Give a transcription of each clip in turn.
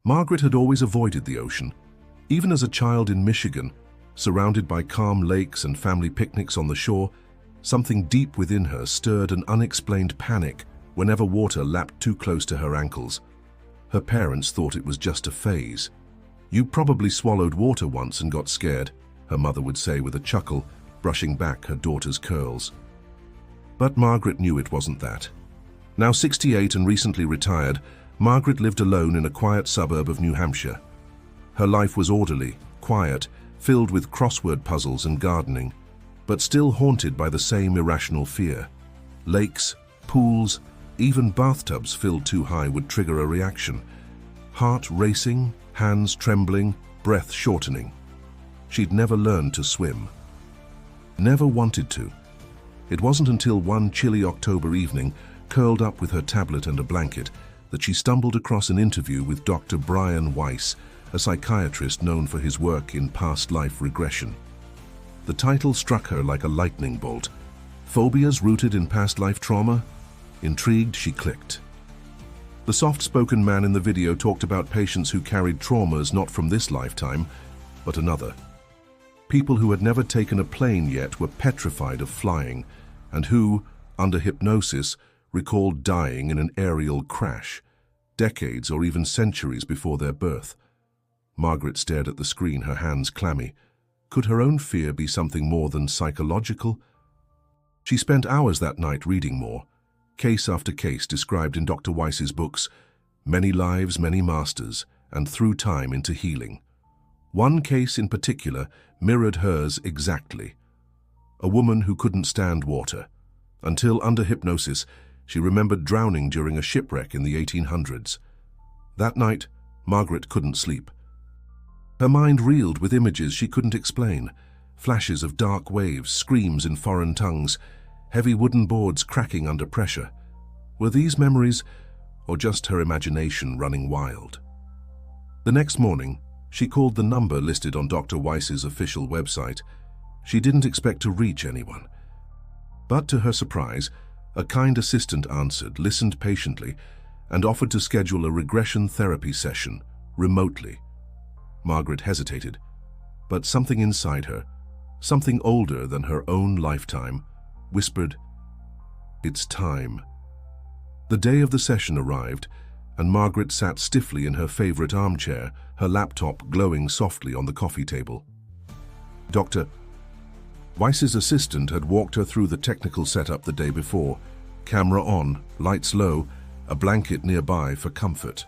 Margaret had always avoided the ocean. Even as a child in Michigan, surrounded by calm lakes and family picnics on the shore, something deep within her stirred an unexplained panic whenever water lapped too close to her ankles. Her parents thought it was just a phase. "You probably swallowed water once and got scared," her mother would say with a chuckle, brushing back her daughter's curls. But Margaret knew it wasn't that. Now 68 and recently retired, Margaret lived alone in a quiet suburb of New Hampshire. Her life was orderly, quiet, filled with crossword puzzles and gardening, but still haunted by the same irrational fear. Lakes, pools, even bathtubs filled too high would trigger a reaction. Heart racing, hands trembling, breath shortening. She'd never learned to swim. Never wanted to. It wasn't until one chilly October evening, curled up with her tablet and a blanket, that she stumbled across an interview with Dr. Weiss, a psychiatrist known for his work in past life regression. The title struck her like a lightning bolt. Phobias rooted in past life trauma? Intrigued, she clicked. The soft-spoken man in the video talked about patients who carried traumas not from this lifetime, but another. People who had never taken a plane yet were petrified of flying, and who, under hypnosis, recalled dying in an aerial crash, decades or even centuries before their birth. Margaret stared at the screen, her hands clammy. Could her own fear be something more than psychological? She spent hours that night reading more, case after case described in Dr. Weiss's books, Many Lives, Many Masters, and Through Time into Healing. One case in particular mirrored hers exactly. A woman who couldn't stand water. Until, under hypnosis, she remembered drowning during a shipwreck in the 1800s. That night, Margaret couldn't sleep. Her mind reeled with images she couldn't explain, flashes of dark waves, screams in foreign tongues, heavy wooden boards cracking under pressure. Were these memories, or just her imagination running wild? The next morning, she called the number listed on Dr. Weiss's official website. She didn't expect to reach anyone. But to her surprise, a kind assistant answered, listened patiently, and offered to schedule a regression therapy session, remotely. Margaret hesitated, but something inside her, something older than her own lifetime, whispered, "It's time." The day of the session arrived, and Margaret sat stiffly in her favorite armchair, her laptop glowing softly on the coffee table. Dr. Weiss's assistant had walked her through the technical setup the day before, camera on, lights low, a blanket nearby for comfort.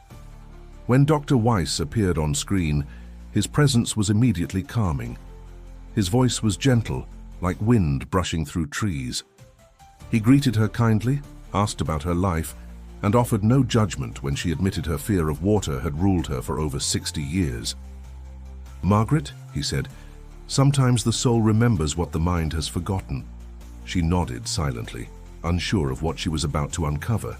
When Dr. Weiss appeared on screen, his presence was immediately calming. His voice was gentle, like wind brushing through trees. He greeted her kindly, asked about her life, and offered no judgment when she admitted her fear of water had ruled her for over 60 years. "Margaret," he said, "sometimes the soul remembers what the mind has forgotten." She nodded silently, unsure of what she was about to uncover.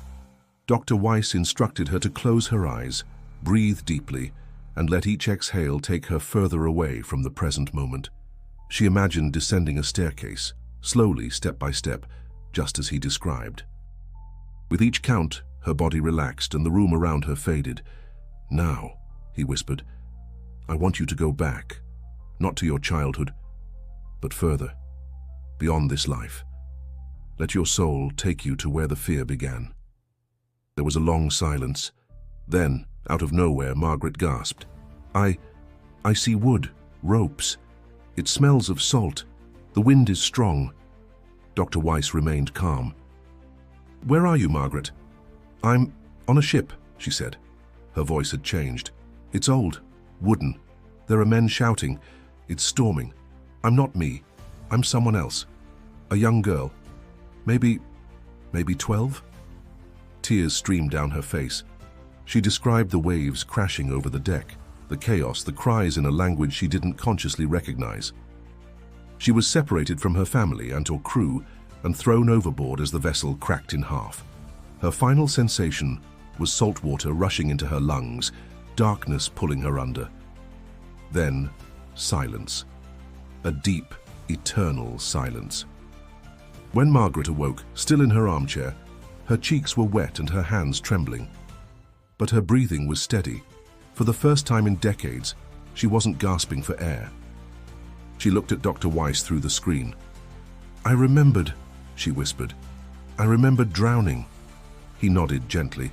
Dr. Weiss instructed her to close her eyes, breathe deeply, and let each exhale take her further away from the present moment. She imagined descending a staircase, slowly, step by step, just as he described. With each count, her body relaxed and the room around her faded. "Now," he whispered, "I want you to go back, not to your childhood, but further, beyond this life. Let your soul take you to where the fear began." There was a long silence. Then, out of nowhere, Margaret gasped. I see wood, ropes. It smells of salt. The wind is strong." Dr. Weiss remained calm. "Where are you, Margaret?" "I'm on a ship," she said. Her voice had changed. "It's old, wooden. There are men shouting. It's storming. I'm not me. I'm someone else. A young girl. Maybe 12? Tears streamed down her face. She described the waves crashing over the deck, the chaos, the cries in a language she didn't consciously recognize. She was separated from her family and her crew and thrown overboard as the vessel cracked in half. Her final sensation was salt water rushing into her lungs, darkness pulling her under. Then, silence. A deep, eternal silence. When Margaret awoke, still in her armchair, her cheeks were wet and her hands trembling. But her breathing was steady. For the first time in decades, she wasn't gasping for air. She looked at Dr. Weiss through the screen. "I remembered," she whispered. "I remembered drowning." He nodded gently.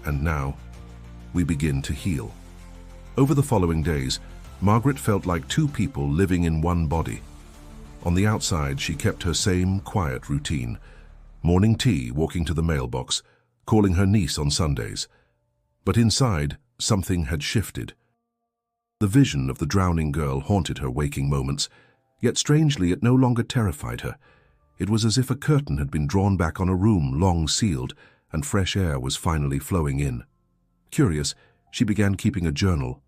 "And now, we begin to heal." Over the following days, Margaret felt like two people living in one body. On the outside, she kept her same quiet routine. Morning tea, walking to the mailbox, calling her niece on Sundays. But inside, something had shifted. The vision of the drowning girl haunted her waking moments, yet strangely it no longer terrified her. It was as if a curtain had been drawn back on a room long sealed, and fresh air was finally flowing in. Curious, she began keeping a journal.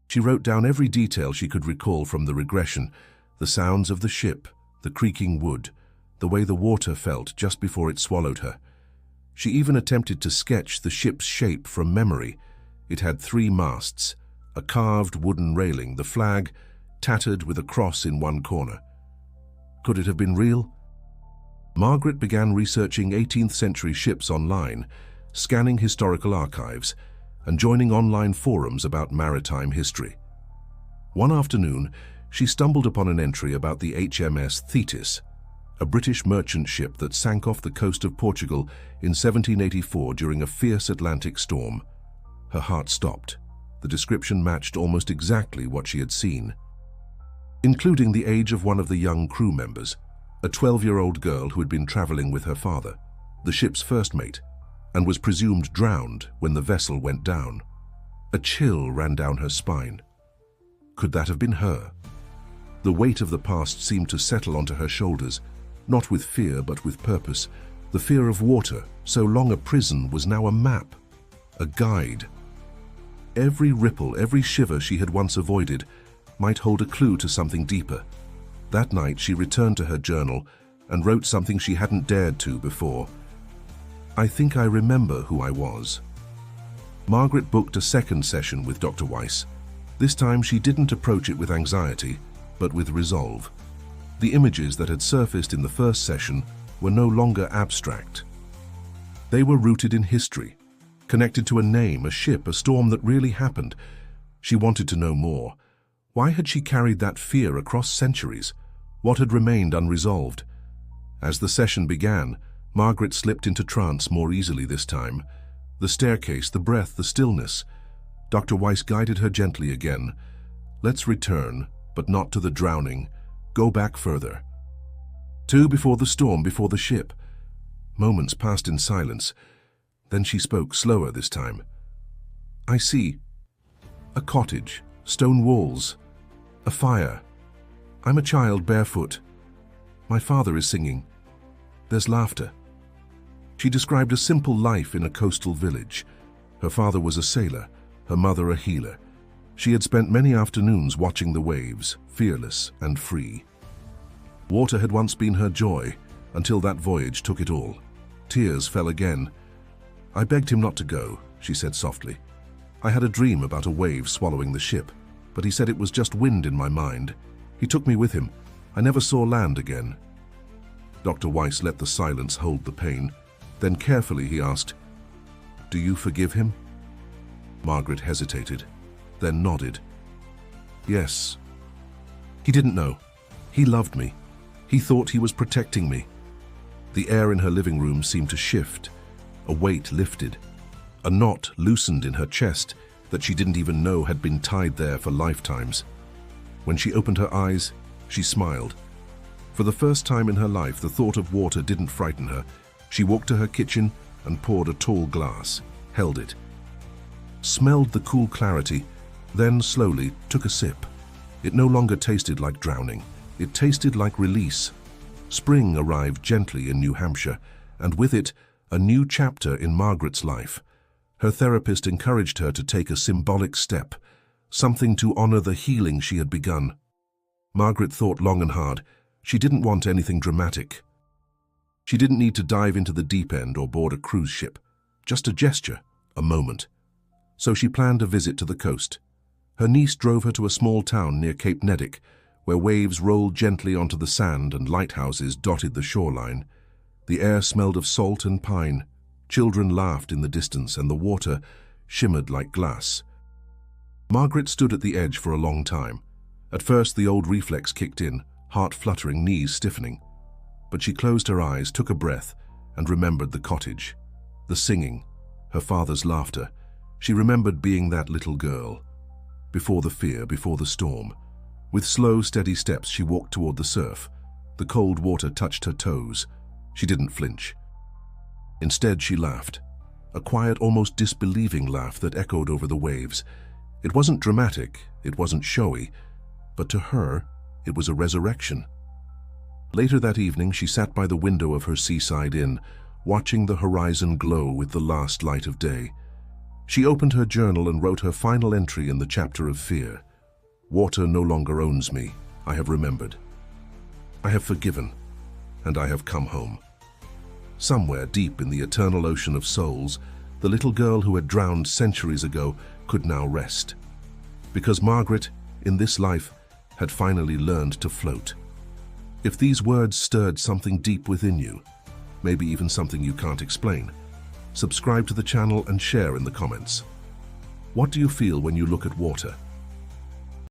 She wrote down every detail she could recall from the regression, the sounds of the ship, the creaking wood, the way the water felt just before it swallowed her. She even attempted to sketch the ship's shape from memory. It had 3 masts, a carved wooden railing, the flag tattered with a cross in one corner. Could it have been real? Margaret began researching 18th century ships online, scanning historical archives, and joining online forums about maritime history. One afternoon, she stumbled upon an entry about the HMS Thetis, a British merchant ship that sank off the coast of Portugal in 1784 during a fierce Atlantic storm. Her heart stopped. The description matched almost exactly what she had seen, including the age of one of the young crew members, a 12-year-old girl who had been traveling with her father, the ship's first mate, and was presumed drowned when the vessel went down. A chill ran down her spine. Could that have been her? The weight of the past seemed to settle onto her shoulders, not with fear but with purpose. The fear of water, so long a prison, was now a map, a guide. Every ripple, every shiver she had once avoided might hold a clue to something deeper. That night she returned to her journal and wrote something she hadn't dared to before. "I think I remember who I was." Margaret booked a second session with Dr. Weiss. This time she didn't approach it with anxiety, but with resolve. The images that had surfaced in the first session were no longer abstract. They were rooted in history, connected to a name, a ship, a storm that really happened. She wanted to know more. Why had she carried that fear across centuries? What had remained unresolved? As the session began, Margaret slipped into trance more easily this time. The staircase, the breath, the stillness. Dr. Weiss guided her gently again. "Let's return, but not to the drowning. Go back further. To before the storm, before the ship." Moments passed in silence. Then she spoke, slower this time. "I see. A cottage, stone walls, a fire. I'm a child barefoot. My father is singing. There's laughter." She described a simple life in a coastal village. Her father was a sailor, her mother a healer. She had spent many afternoons watching the waves, fearless and free. Water had once been her joy, until that voyage took it all. Tears fell again. "I begged him not to go," she said softly. "I had a dream about a wave swallowing the ship, but he said it was just wind in my mind. He took me with him. I never saw land again." Dr. Weiss let the silence hold the pain. Then carefully he asked, "Do you forgive him?" Margaret hesitated, then nodded. "Yes." He didn't know. He loved me. He thought he was protecting me. The air in her living room seemed to shift. A weight lifted. A knot loosened in her chest that she didn't even know had been tied there for lifetimes. When she opened her eyes, she smiled. For the first time in her life, the thought of water didn't frighten her. She walked to her kitchen and poured a tall glass, held it, smelled the cool clarity, then slowly took a sip. It no longer tasted like drowning. It tasted like release. Spring arrived gently in New Hampshire, and with it, a new chapter in Margaret's life. Her therapist encouraged her to take a symbolic step, something to honor the healing she had begun. Margaret thought long and hard. She didn't want anything dramatic. She didn't need to dive into the deep end or board a cruise ship. Just a gesture, a moment. So she planned a visit to the coast. Her niece drove her to a small town near Cape Neddick, where waves rolled gently onto the sand and lighthouses dotted the shoreline. The air smelled of salt and pine. Children laughed in the distance, and the water, shimmered like glass. Margaret stood at the edge for a long time. At first, the old reflex kicked in, heart fluttering, knees stiffening. But she closed her eyes, took a breath, and remembered the cottage, the singing, her father's laughter. She remembered being that little girl. Before the fear, before the storm. With slow, steady steps, she walked toward the surf. The cold water touched her toes. She didn't flinch. Instead, she laughed. A quiet, almost disbelieving laugh that echoed over the waves. It wasn't dramatic, it wasn't showy, but to her, it was a resurrection. Later that evening, she sat by the window of her seaside inn, watching the horizon glow with the last light of day. She opened her journal and wrote her final entry in the chapter of fear. Water no longer owns me. I have remembered. I have forgiven, and I have come home. Somewhere deep in the eternal ocean of souls, the little girl who had drowned centuries ago could now rest. Because Margaret, in this life, had finally learned to float. If these words stirred something deep within you, maybe even something you can't explain, subscribe to the channel and share in the comments. What do you feel when you look at water?